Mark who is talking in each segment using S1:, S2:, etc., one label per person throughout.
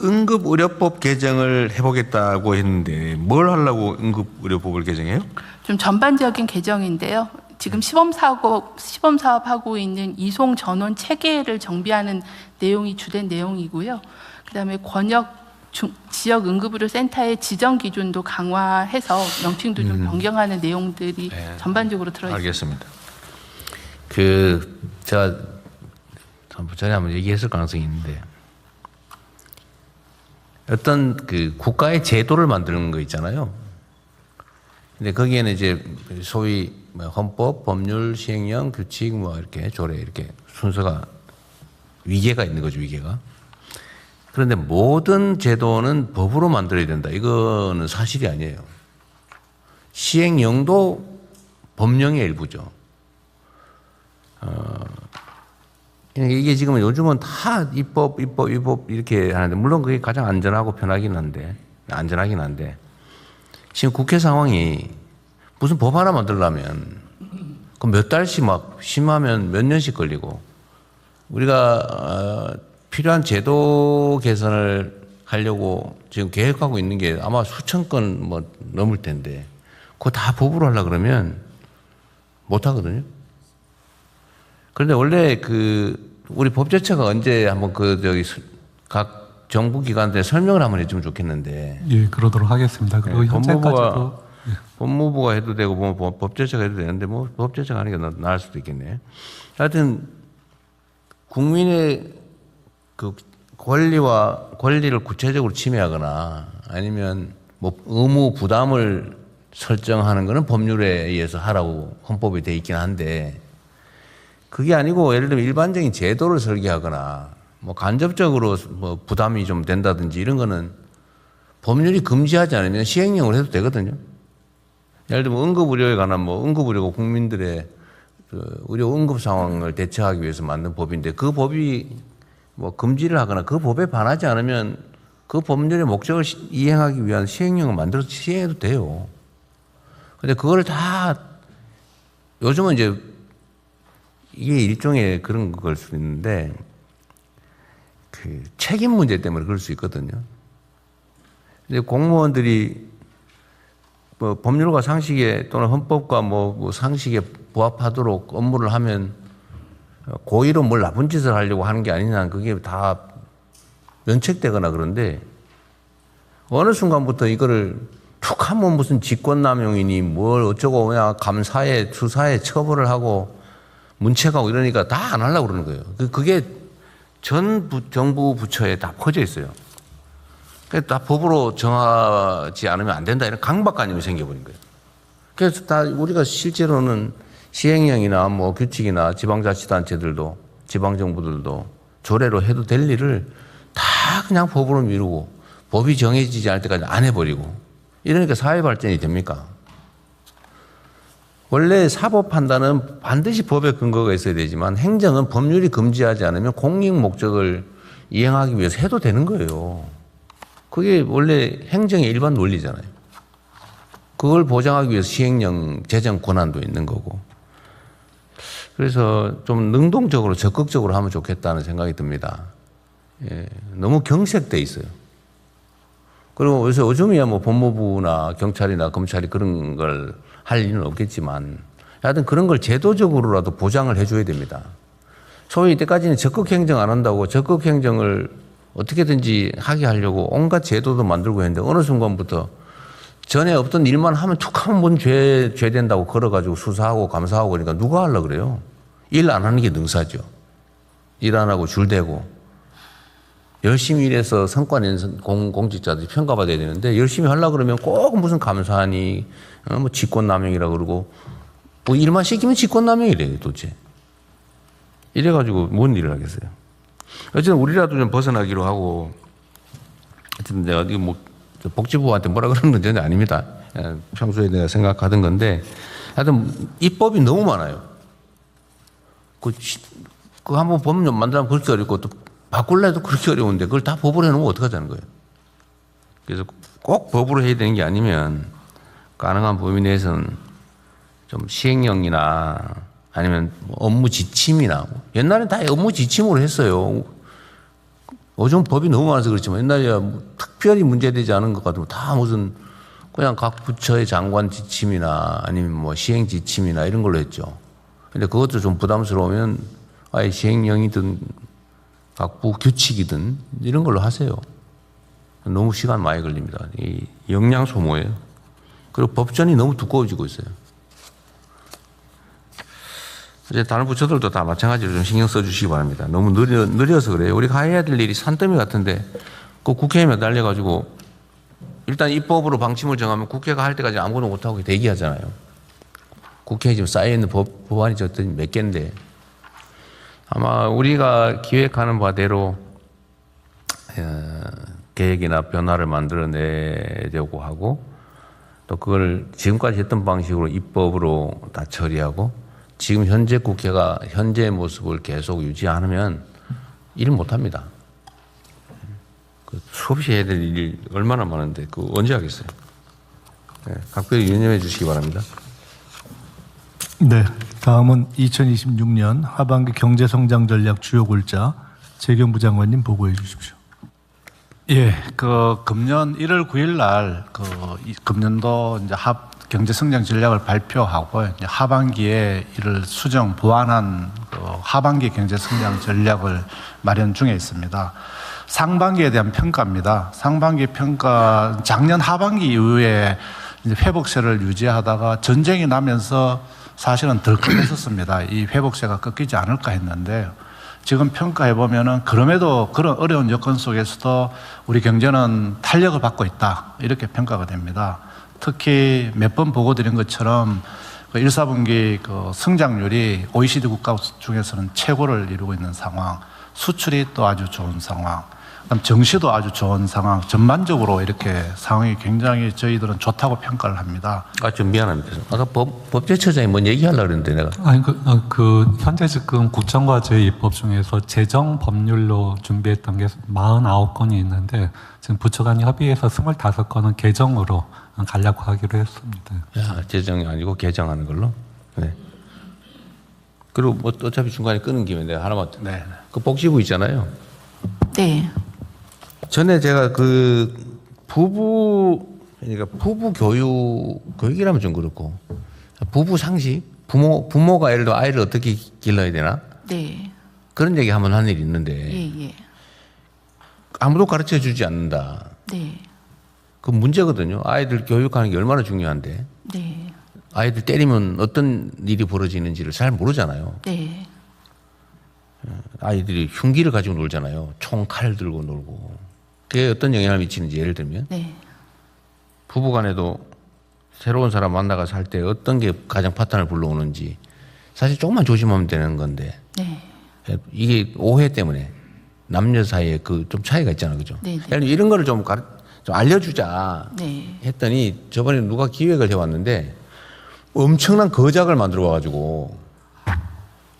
S1: 응급의료법 개정을 해보겠다고 했는데 뭘 하려고 응급의료법을 개정해요?
S2: 좀 전반적인 개정인데요. 지금 시범 사업하고 있는 이송 전원 체계를 정비하는 내용이 주된 내용이고요. 그다음에 권역 지역 응급의료 센터의 지정 기준도 강화해서 명칭도 좀 변경하는 내용들이
S1: 네,
S2: 전반적으로 들어 있습니다.
S1: 알겠습니다.
S3: 제가 전에 한번 얘기했을 가능성이 있는데 어떤 국가의 제도를 만드는 거 있잖아요. 근데 거기에는 이제 소위 헌법, 법률, 시행령, 규칙 이렇게 조례 이렇게 순서가 위계가 있는 거죠, 위계가. 그런데 모든 제도는 법으로 만들어야 된다. 이거는 사실이 아니에요. 시행령도 법령의 일부죠. 이게 지금 요즘은 다 입법 이렇게 하는데, 물론 그게 가장 안전하긴 한데, 지금 국회 상황이 무슨 법 하나 만들려면 그 몇 달씩 막 심하면 몇 년씩 걸리고, 우리가 필요한 제도 개선을 하려고 지금 계획하고 있는 게 아마 수천 건 넘을 텐데, 그거 다 법으로 하려 그러면 못 하거든요. 그런데 원래 우리 법제처가 언제 한번 각 정부 기관들에 설명을 한번 해주면 좋겠는데.
S4: 예, 그러도록 하겠습니다. 그리고 현재까지도
S1: 법무부가 해도 되고 법제처가 해도 되는데 법제처가 하는 게 나을 수도 있겠네. 하여튼 국민의 권리를 구체적으로 침해하거나 아니면 의무 부담을 설정하는 것은 법률에 의해서 하라고 헌법에 돼 있긴 한데, 그게 아니고 예를 들면 일반적인 제도를 설계하거나 간접적으로 부담이 좀 된다든지 이런 거는 법률이 금지하지 않으면 시행령을 해도 되거든요. 예를 들면 응급의료에 관한 응급의료가 국민들의 의료 응급 상황을 대처하기 위해서 만든 법인데, 그 법이 금지를 하거나 그 법에 반하지 않으면 그 법률의 목적을 이행하기 위한 시행령을 만들어서 시행해도 돼요. 근데 그거를 다 요즘은 이제 이게 일종의 그런 걸 수 있는데, 책임 문제 때문에 그럴 수 있거든요. 근데 공무원들이 법률과 상식에 또는 헌법과 상식에 부합하도록 업무를 하면 고의로 뭘 나쁜 짓을 하려고 하는 게 아니냐, 그게 다 면책되거나 그런데, 어느 순간부터 이거를 툭 하면 무슨 직권남용이니 뭘 어쩌고 그냥 감사에 수사에 처벌을 하고 문책하고 이러니까 다 안 하려고 그러는 거예요. 그게 전 정부 부처에 다 퍼져 있어요. 다 법으로 정하지 않으면 안 된다, 이런 강박관념이 생겨버린 거예요. 그래서 다 우리가 실제로는 시행령이나 규칙이나 지방자치단체들도 지방정부들도 조례로 해도 될 일을 다 그냥 법으로 미루고 법이 정해지지 않을 때까지 안 해버리고, 이러니까 사회 발전이 됩니까? 원래 사법 판단은 반드시 법의 근거가 있어야 되지만, 행정은 법률이 금지하지 않으면 공익 목적을 이행하기 위해서 해도 되는 거예요. 그게 원래 행정의 일반 논리잖아요. 그걸 보장하기 위해서 시행령 제정 권한도 있는 거고. 그래서 좀 능동적으로 적극적으로 하면 좋겠다는 생각이 듭니다. 예, 너무 경색돼 있어요. 그리고 요새 요즘이야 법무부나 경찰이나 검찰이 그런 걸 할 일은 없겠지만, 하여튼 그런 걸 제도적으로라도 보장을 해줘야 됩니다. 소위 이때까지는 적극 행정 안 한다고 적극 행정을 어떻게든지 하게 하려고 온갖 제도도 만들고 했는데, 어느 순간부터 전에 없던 일만 하면 툭 하면 뭔 죄 된다고 걸어가지고 수사하고 감사하고 그러니까 누가 하려고 그래요? 일 안 하는 게 능사죠. 일 안 하고 줄 대고. 열심히 일해서 성과 낸 공직자들이 평가받아야 되는데, 열심히 하려고 그러면 꼭 무슨 감사하니 직권남용이라고 그러고, 일만 시키면 직권남용이래요 도대체. 이래가지고 뭔 일을 하겠어요. 어쨌든 우리라도 좀 벗어나기로 하고, 하여튼 내가 복지부한테 뭐라 그러는 건 전혀 아닙니다. 평소에 내가 생각하던 건데, 하여튼 입법이 너무 많아요. 그 한번 법률 만들면 그렇게 어렵고, 또 바꿀래도 그렇게 어려운데 그걸 다 법으로 해놓으면 어떡하자는 거예요. 그래서 꼭 법으로 해야 되는 게 아니면 가능한 범위 내에서는 좀 시행령이나 아니면 업무 지침이나, 옛날엔 다 업무 지침으로 했어요. 요즘 법이 너무 많아서 그렇지만 옛날에 뭐 특별히 문제되지 않은 것 같으면 다 무슨 그냥 각 부처의 장관 지침이나 아니면 뭐 시행 지침이나 이런 걸로 했죠. 근데 그것도 좀 부담스러우면 아예 시행령이든 각부 규칙이든 이런 걸로 하세요. 너무 시간 많이 걸립니다. 이 역량 소모예요. 그리고 법전이 너무 두꺼워지고 있어요. 이제 다른 부처들도 다 마찬가지로 좀 신경 써주시기 바랍니다. 너무 느려서 그래요. 우리가 해야 될 일이 산더미 같은데 그 국회에 매달려가지고 일단 입법으로 방침을 정하면 국회가 할 때까지 아무것도 못하고 대기하잖아요. 국회에 지금 쌓여있는 법안이 몇 개인데 아마 우리가 기획하는 바대로 계획이나 변화를 만들어내려고 하고 또 그걸 지금까지 했던 방식으로 입법으로 다 처리하고 지금 현재 국회가 현재의 모습을 계속 유지 않으면 일을 못합니다. 수없이 해야 될 일이 얼마나 많은데 그거 언제 하겠어요? 네, 각별히 유념해 주시기 바랍니다.
S5: 네, 다음은 2026년 하반기 경제성장 전략 주요 골자 재경부 장관님 보고해 주십시오.
S4: 예, 금년 1월 9일 날 금년도 이제 경제성장 전략을 발표하고 이제 하반기에 이를 수정 보완한 하반기 경제성장 전략을 마련 중에 있습니다. 상반기에 대한 평가입니다. 상반기 평가 작년 하반기 이후에 이제 회복세를 유지하다가 전쟁이 나면서 사실은 덜컥했었습니다. 이 회복세가 꺾이지 않을까 했는데 지금 평가해 보면은 그럼에도 그런 어려운 여건 속에서도 우리 경제는 탄력을 받고 있다 이렇게 평가가 됩니다. 특히 몇 번 보고 드린 것처럼 1, 4분기 성장률이 OECD 국가 중에서는 최고를 이루고 있는 상황, 수출이 또 아주 좋은 상황, 그다음 정시도 아주 좋은 상황, 전반적으로 이렇게 상황이 굉장히 저희들은 좋다고 평가를 합니다.
S1: 좀 미안합니다. 아까 법제처장이 뭔 얘기하려고 그랬는데 내가.
S4: 아니 현재 지금 국정과제 입법 중에서 재정 법률로 준비했던 게 49건이 있는데 지금 부처 간 협의해서 25건은 개정으로 가려고 하기로 했습니다.
S1: 야, 재정이 아니고 개정하는 걸로. 네. 그리고 뭐 어차피 중간에 끊은 김에 내가 하나만.
S4: 네.
S1: 그 복지부 있잖아요.
S2: 네.
S1: 전에 제가 그러니까 부부 교육이라면 좀 그렇고 부부 상식, 부모가 예를 들어 아이를 어떻게 길러야 되나
S2: 네.
S1: 그런 얘기 한번 한 일이 있는데
S2: 예.
S1: 아무도 가르쳐 주지 않는다.
S2: 네.
S1: 그 문제거든요. 아이들 교육하는 게 얼마나 중요한데
S2: 네.
S1: 아이들 때리면 어떤 일이 벌어지는지를 잘 모르잖아요.
S2: 네.
S1: 아이들이 흉기를 가지고 놀잖아요. 총, 칼 들고 놀고. 그게 어떤 영향을 미치는지 예를 들면
S2: 네.
S1: 부부간에도 새로운 사람 만나가 살 때 어떤 게 가장 파탄을 불러오는지 사실 조금만 조심하면 되는 건데
S2: 네.
S1: 이게 오해 때문에 남녀 사이에 그 좀 차이가 있잖아요. 그죠?
S2: 네, 네.
S1: 예를 들면 이런 거를 좀 알려주자
S2: 네.
S1: 했더니 저번에 누가 기획을 해왔는데 엄청난 거작을 만들어 와가지고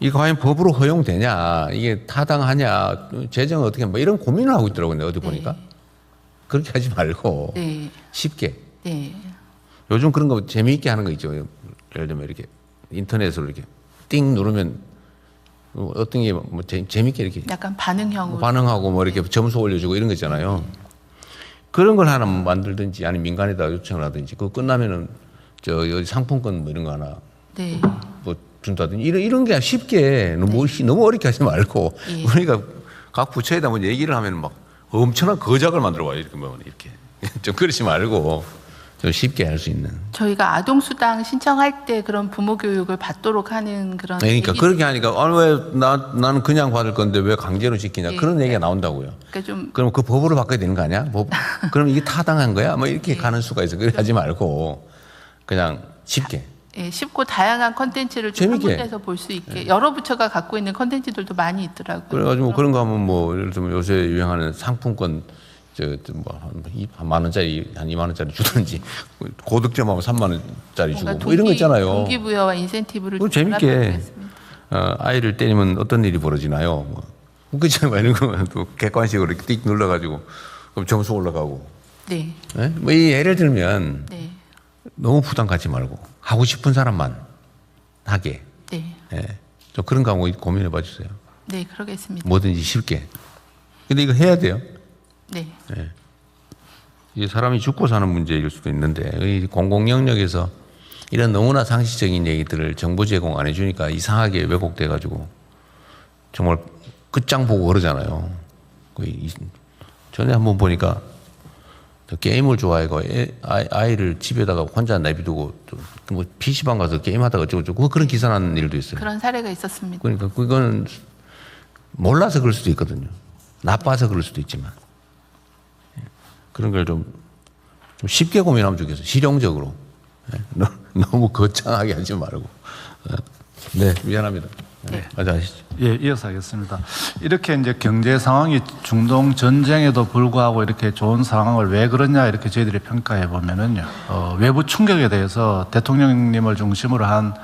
S1: 이거 과연 법으로 허용되냐, 이게 타당하냐, 재정을 어떻게 뭐 이런 고민을 하고 있더라고요. 어디 보니까. 그렇게 하지 말고
S2: 네.
S1: 쉽게.
S2: 네.
S1: 요즘 그런 거 재미있게 하는 거 있죠. 예를 들면 이렇게 인터넷으로 이렇게 띵 누르면 어떤 게 뭐 재미있게 이렇게
S2: 약간 반응형으로.
S1: 반응하고 뭐 이렇게 점수 올려주고 이런 거 있잖아요. 그런 걸 하나 만들든지 아니면 민간에다 요청을 하든지 그거 끝나면은 여기 상품권 뭐 이런 거 하나
S2: 네.
S1: 뭐 준다든지 이런 게 쉽게 너무 어렵게 하지 말고
S2: 예.
S1: 우리가 각 부처에다 뭐 얘기를 하면 막 엄청난 거작을 만들어 와요. 이렇게 좀 그러지 말고 좀 쉽게 할 수 있는.
S2: 저희가 아동수당 신청할 때 그런 부모 교육을 받도록 하는 그런.
S1: 그러니까
S2: 얘기-
S1: 그렇게 하니까 왜 나는 그냥 받을 건데 왜 강제로 시키냐
S2: 예.
S1: 그런 얘기가 나온다고요.
S2: 그러니까 좀
S1: 그럼 그 법으로 바꿔야 되는 거 아니야? 그럼 이게 타당한 거야? 뭐 이렇게 가는 수가 있어. 그렇게 하지 말고 그냥 쉽게.
S2: 예, 쉽고 다양한 컨텐츠를 좀 한
S1: 재밌게.
S2: 군데서 볼 수 있게 여러 부처가 갖고 있는 컨텐츠들도 많이 있더라고요.
S1: 그래가지고 뭐 그런 거 하면 뭐 예를 들면 요새 유행하는 상품권 한 만 원짜리 한 2만 원짜리 주든지 고득점하면 3만 원짜리 주고 뭐 이런 거 있잖아요.
S2: 동기부여와 인센티브를
S1: 그거
S2: 좀
S1: 재밌게
S2: 결합해보겠습니다.
S1: 아이를 때리면 어떤 일이 벌어지나요? 뭐 그렇잖아요. 이런 거또 객관식으로 이렇게 띡 눌러가지고 그럼 점수 올라가고.
S2: 네,
S1: 뭐 이 예를 들면
S2: 네,
S1: 너무 부담 갖지 말고 하고 싶은 사람만 하게.
S2: 네,
S1: 좀 그런 거 한번 고민해 봐 주세요.
S2: 네, 그러겠습니다.
S1: 뭐든지 쉽게. 근데 이거 해야 돼요.
S2: 네.
S1: 이게 사람이 죽고 사는 문제일 수도 있는데 이 공공 영역에서 이런 너무나 상식적인 얘기들을 정보 제공 안 해주니까 이상하게 왜곡돼 가지고 정말 끝장 보고 그러잖아요. 전에 한번 보니까 게임을 좋아하고 아이를 집에다가 혼자 내비두고 뭐 PC방 가서 게임하다가 어쩌고저쩌고 그런 기사 나는 일도 있어요.
S2: 그런 사례가 있었습니다.
S1: 그러니까 그건 몰라서 그럴 수도 있거든요. 나빠서 그럴 수도 있지만 그런 걸 좀 쉽게 고민하면 좋겠어요. 실용적으로. 너무 거창하게 하지 말고. 네, 미안합니다. 네, 맞아 하시죠.
S4: 예, 이어서 하겠습니다. 이렇게 이제 경제 상황이 중동 전쟁에도 불구하고 이렇게 좋은 상황을 왜 그러냐 이렇게 저희들이 평가해 보면은요, 외부 충격에 대해서 대통령님을 중심으로 한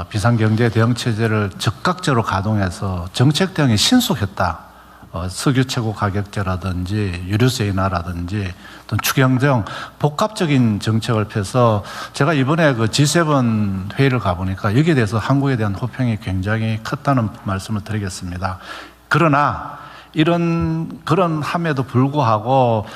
S4: 비상경제 대응 체제를 적극적으로 가동해서 정책 대응이 신속했다. 석유 최고 가격제라든지 유류세 인하라든지 또 추경 등 복합적인 정책을 펴서 제가 이번에 그 G7 회의를 가보니까 여기에 대해서 한국에 대한 호평이 굉장히 컸다는 말씀을 드리겠습니다. 그러나 그런 함에도 불구하고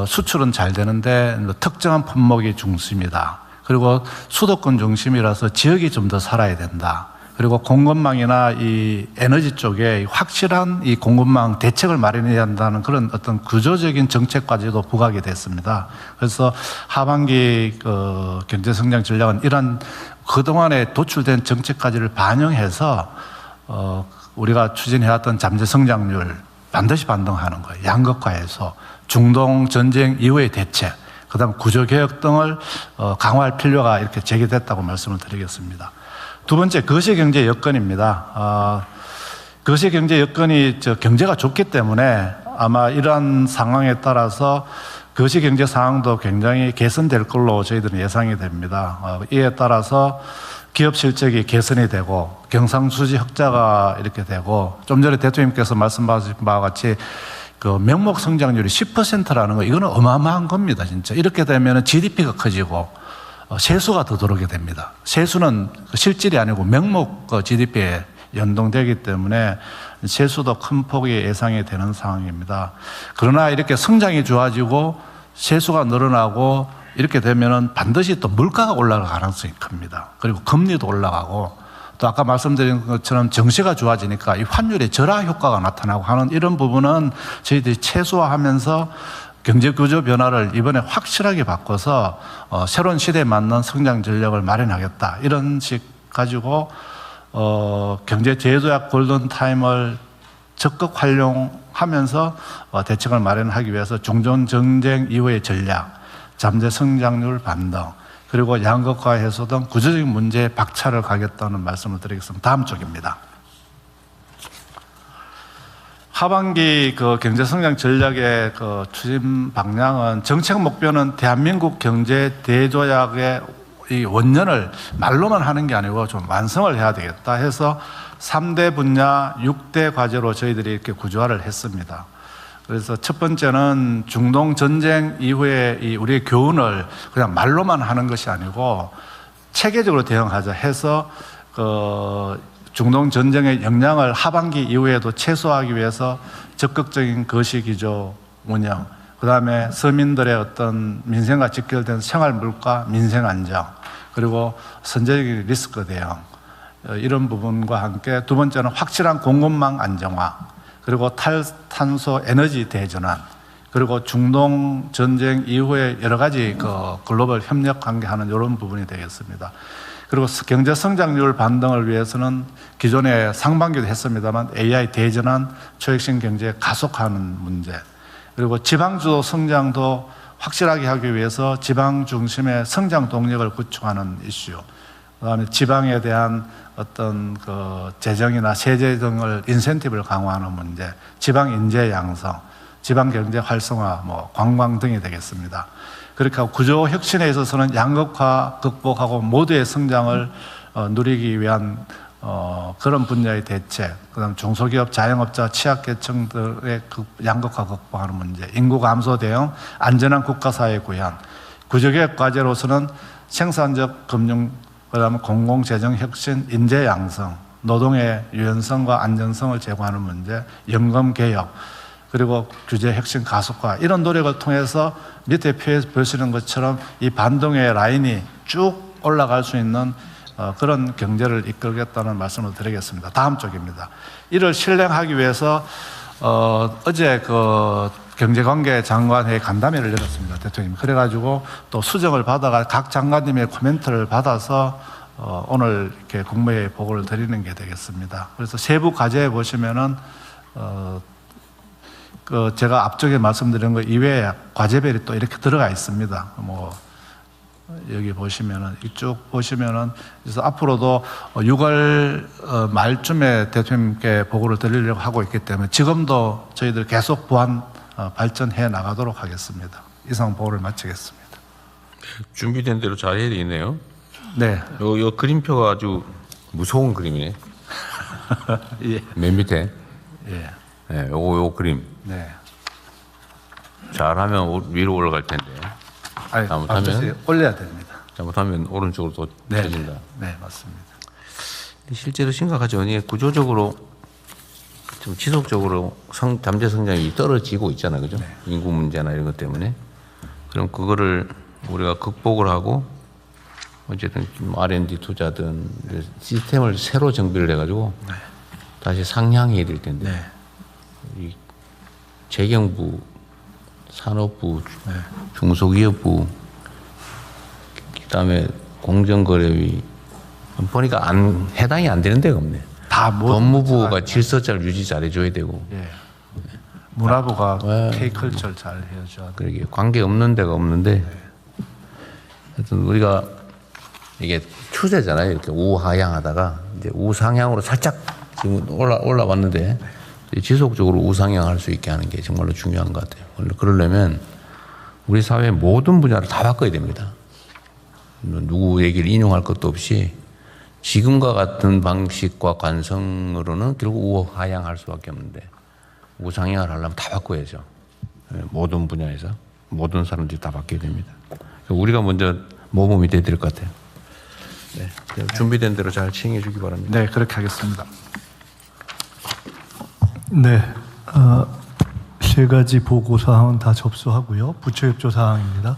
S4: 수출은 잘 되는데 특정한 품목이 중심이다. 그리고 수도권 중심이라서 지역이 좀 더 살아야 된다. 그리고 공급망이나 이 에너지 쪽에 확실한 이 공급망 대책을 마련해야 한다는 그런 어떤 구조적인 정책까지도 부각이 됐습니다. 그래서 하반기 경제 성장 전략은 이런 그동안에 도출된 정책까지를 반영해서 우리가 추진해왔던 잠재 성장률 반드시 반등하는 거예요. 양극화해서 중동 전쟁 이후의 대책, 그다음 구조개혁 등을 강화할 필요가 이렇게 제기됐다고 말씀을 드리겠습니다. 두 번째, 거시경제 여건입니다. 거시경제 여건이 경제가 좋기 때문에 아마 이러한 상황에 따라서 거시경제 상황도 굉장히 개선될 걸로 저희들은 예상이 됩니다. 이에 따라서 기업 실적이 개선이 되고 경상수지 흑자가 이렇게 되고 좀 전에 대통령님께서 말씀하신 바와 같이 그 명목 성장률이 10%라는 거 이거는 어마어마한 겁니다. 진짜 이렇게 되면 GDP가 커지고 세수가 더 들어오게 됩니다. 세수는 실질이 아니고 명목 GDP에 연동되기 때문에 세수도 큰 폭이 예상이 되는 상황입니다. 그러나 이렇게 성장이 좋아지고 세수가 늘어나고 이렇게 되면은 반드시 또 물가가 올라갈 가능성이 큽니다. 그리고 금리도 올라가고 또 아까 말씀드린 것처럼 정시가 좋아지니까 이 환율의 절하 효과가 나타나고 하는 이런 부분은 저희들이 최소화하면서 경제 구조 변화를 이번에 확실하게 바꿔서 새로운 시대에 맞는 성장 전략을 마련하겠다. 이런 식 가지고 경제 제도약 골든 타임을 적극 활용하면서 대책을 마련하기 위해서 중동 전쟁 이후의 전략, 잠재 성장률 반등, 그리고 양극화 해소 등 구조적인 문제에 박차를 가겠다는 말씀을 드리겠습니다. 다음 쪽입니다. 하반기 그 경제 성장 전략의 그 추진 방향은 정책 목표는 대한민국 경제 대조약의 이 원년을 말로만 하는 게 아니고 좀 완성을 해야 되겠다 해서 3대 분야 6대 과제로 저희들이 이렇게 구조화를 했습니다. 그래서 첫 번째는 중동 전쟁 이후에 이 우리의 교훈을 그냥 말로만 하는 것이 아니고 체계적으로 대응하자 해서 중동 전쟁의 영향을 하반기 이후에도 최소화하기 위해서 적극적인 거시기조 운영, 그 다음에 서민들의 어떤 민생과 직결된 생활 물가, 민생 안정, 그리고 선제적인 리스크 대응, 이런 부분과 함께 두 번째는 확실한 공급망 안정화, 그리고 탈탄소 에너지 대전환, 그리고 중동 전쟁 이후에 여러 가지 글로벌 협력 관계하는 이런 부분이 되겠습니다. 그리고 경제 성장률 반등을 위해서는 기존에 상반기도 했습니다만 AI 대전환, 초혁신 경제 가속화하는 문제, 그리고 지방주도 성장도 확실하게 하기 위해서 지방 중심의 성장 동력을 구축하는 이슈, 그다음에 지방에 대한 어떤 재정이나 세제 등을 인센티브를 강화하는 문제, 지방 인재 양성, 지방 경제 활성화, 관광 등이 되겠습니다. 그렇게 하고 구조 혁신에 있어서는 양극화 극복하고 모두의 성장을 누리기 위한 그런 분야의 대책, 그다음 중소기업, 자영업자, 취약계층들의 양극화 극복하는 문제, 인구 감소 대응, 안전한 국가사회 구현, 구조개혁 과제로서는 생산적 금융, 그다음에 공공재정 혁신, 인재 양성, 노동의 유연성과 안전성을 제고하는 문제, 연금 개혁, 그리고 규제 혁신 가속화 이런 노력을 통해서 밑에 보시는 것처럼 이 반동의 라인이 쭉 올라갈 수 있는 그런 경제를 이끌겠다는 말씀을 드리겠습니다. 다음 쪽입니다. 이를 실행하기 위해서 어제 그 경제관계 장관회의 간담회를 열었습니다. 대통령님. 그래가지고 또 수정을 받아가 각 장관님의 코멘트를 받아서 오늘 이렇게 국무회의 보고를 드리는 게 되겠습니다. 그래서 세부 과제에 보시면은 그 제가 앞쪽에 말씀드린 것 이외에 과제별이 또 이렇게 들어가 있습니다. 뭐 여기 보시면은 이쪽 보시면은 그래서 앞으로도 6월 말쯤에 대통령님께 보고를 드리려고 하고 있기 때문에 지금도 저희들 계속 보완 발전해 나가도록 하겠습니다. 이상 보고를 마치겠습니다.
S3: 준비된 대로 잘 해야 되겠네요.
S4: 네.
S3: 요 그림표가 아주 무서운 그림이네.
S4: 예.
S3: 맨 밑에.
S4: 예.
S3: 네, 요 그림.
S4: 네.
S3: 잘하면 위로 올라갈 텐데.
S4: 아니,
S3: 잘못하면?
S4: 앞에서 올려야 됩니다.
S3: 잘못하면 오른쪽으로 또
S4: 네.
S3: 쳐진다.
S4: 네, 맞습니다.
S3: 실제로 심각하죠. 이게 구조적으로 좀 지속적으로 잠재 성장이 떨어지고 있잖아요. 그죠? 인구 문제나 이런 것 때문에. 그럼 그거를 우리가 극복을 하고 어쨌든 R&D 투자든 시스템을 새로 정비를 해가지고 다시 상향해야 될 텐데
S4: 네.
S3: 이 재경부, 산업부, 중소기업부, 그다음에 공정거래위 보니까 해당이 안 되는 데가 없네.
S4: 다
S3: 법무부가 질서잘 유지 잘해줘야 되고,
S4: 예. 문화부가 K컬처를 잘 해줘야 돼.
S3: 그러게 관계 없는 데가 없는데, 하여튼 우리가 이게 추세잖아요. 이렇게 우하향하다가 이제 우상향으로 살짝 지금 올라왔는데 지속적으로 우상향할 수 있게 하는 게 정말로 중요한 것 같아요. 그러려면 우리 사회의 모든 분야를 다 바꿔야 됩니다. 누구 얘기를 인용할 것도 없이 지금과 같은 방식과 관성으로는 결국 우하향할 수밖에 없는데 우상향을 하려면 다 바꿔야죠. 모든 분야에서 모든 사람들이 다 바뀌어야 됩니다. 우리가 먼저 모범이 돼야 될 것 같아요. 네, 준비된 대로 잘 시행해 주기 바랍니다.
S4: 네, 그렇게 하겠습니다.
S5: 네, 세 가지 보고 사항은 다 접수하고요. 부처협조 사항입니다.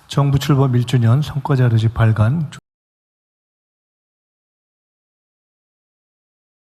S5: 정부 출범 1주년 성과자료집 발간